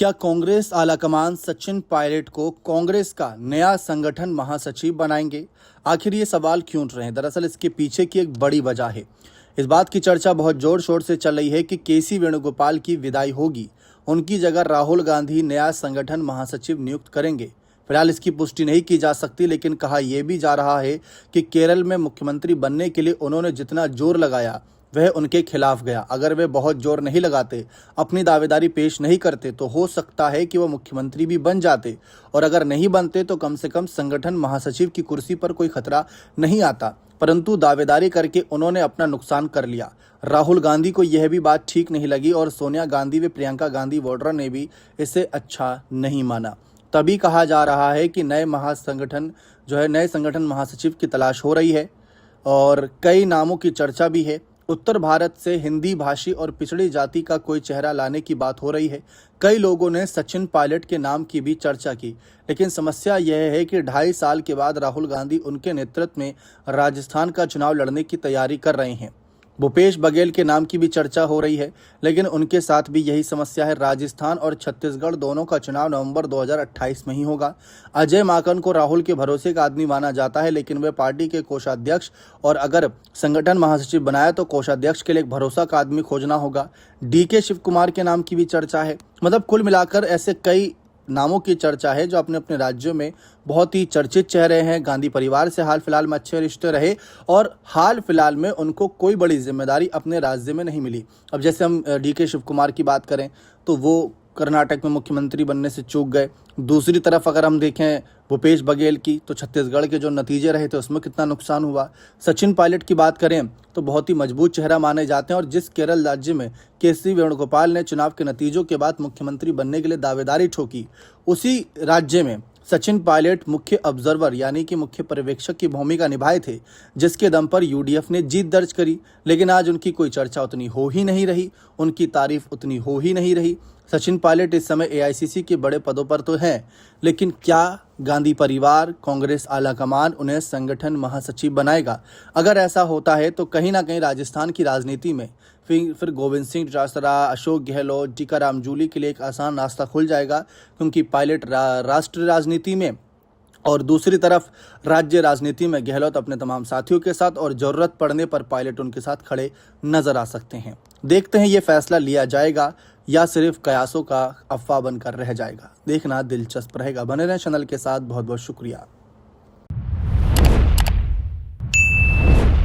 क्या कांग्रेस आलाकमान सचिन पायलट को कांग्रेस का नया संगठन महासचिव बनाएंगे? आखिर ये सवाल क्यों उठ रहे हैं? दरअसल इसके पीछे की एक बड़ी वजह है। इस बात की चर्चा बहुत जोर शोर से चल रही है कि केसी वेणुगोपाल की विदाई होगी, उनकी जगह राहुल गांधी नया संगठन महासचिव नियुक्त करेंगे। फिलहाल इसकी पुष्टि नहीं की जा सकती, लेकिन कहा यह भी जा रहा है कि केरल में मुख्यमंत्री बनने के लिए उन्होंने जितना जोर लगाया वह उनके खिलाफ गया। अगर वे बहुत जोर नहीं लगाते, अपनी दावेदारी पेश नहीं करते, तो हो सकता है कि वह मुख्यमंत्री भी बन जाते, और अगर नहीं बनते तो कम से कम संगठन महासचिव की कुर्सी पर कोई खतरा नहीं आता। परंतु दावेदारी करके उन्होंने अपना नुकसान कर लिया। राहुल गांधी को यह भी बात ठीक नहीं लगी और सोनिया गांधी व प्रियंका गांधी वाड्रा ने भी इसे अच्छा नहीं माना। तभी कहा जा रहा है कि नए संगठन महासचिव की तलाश हो रही है और कई नामों की चर्चा भी है। उत्तर भारत से हिंदी भाषी और पिछड़ी जाति का कोई चेहरा लाने की बात हो रही है। कई लोगों ने सचिन पायलट के नाम की भी चर्चा की, लेकिन समस्या यह है कि 2.5 साल के बाद राहुल गांधी उनके नेतृत्व में राजस्थान का चुनाव लड़ने की तैयारी कर रहे हैं। भूपेश बघेल के नाम की भी चर्चा हो रही है, लेकिन उनके साथ भी यही समस्या है। राजस्थान और छत्तीसगढ़ दोनों का चुनाव नवंबर 2028 में ही होगा। अजय माकन को राहुल के भरोसे का आदमी माना जाता है, लेकिन वे पार्टी के कोषाध्यक्ष, और अगर संगठन महासचिव बनाया तो कोषाध्यक्ष के लिए एक भरोसा का आदमी खोजना होगा। डीके शिव कुमार के नाम की भी चर्चा है। मतलब कुल मिलाकर ऐसे कई नामों की चर्चा है जो अपने अपने राज्यों में बहुत ही चर्चित चेहरे हैं। गांधी परिवार से हाल फिलहाल में अच्छे रिश्ते रहे और हाल फिलहाल में उनको कोई बड़ी जिम्मेदारी अपने राज्य में नहीं मिली। अब जैसे हम डीके शिव कुमार की बात करें तो वो कर्नाटक में मुख्यमंत्री बनने से चूक गए। दूसरी तरफ अगर हम देखें भूपेश बघेल की, तो छत्तीसगढ़ के जो नतीजे रहे थे उसमें कितना नुकसान हुआ। सचिन पायलट की बात करें तो बहुत ही मजबूत चेहरा माने जाते हैं, और जिस केरल राज्य में केसी वेणुगोपाल ने चुनाव के नतीजों के बाद मुख्यमंत्री बनने के लिए दावेदारी ठोकी, उसी राज्य में सचिन पायलट मुख्य ऑब्जर्वर यानी कि मुख्य पर्यवेक्षक की भूमिका निभाए थे, जिसके दम पर यूडीएफ ने जीत दर्ज करी। लेकिन आज उनकी कोई चर्चा उतनी हो ही नहीं रही, उनकी तारीफ उतनी हो ही नहीं रही। सचिन पायलट इस समय एआईसीसी के बड़े पदों पर तो हैं, लेकिन क्या गांधी परिवार, कांग्रेस आलाकमान उन्हें संगठन महासचिव बनाएगा? अगर ऐसा होता है तो कहीं ना कहीं राजस्थान की राजनीति में फिर गोविंद सिंह डोटासरा, अशोक गहलोत, टीकाराम जूली के लिए एक आसान रास्ता खुल जाएगा, क्योंकि पायलट राष्ट्रीय राजनीति में और दूसरी तरफ राज्य राजनीति में गहलोत अपने तमाम साथियों के साथ, और जरूरत पड़ने पर पायलट उनके साथ खड़े नजर आ सकते हैं। देखते हैं ये फैसला लिया जाएगा या सिर्फ कयासों का अफवाह बनकर रह जाएगा। देखना दिलचस्प रहेगा। बने रहें चैनल के साथ। बहुत बहुत शुक्रिया।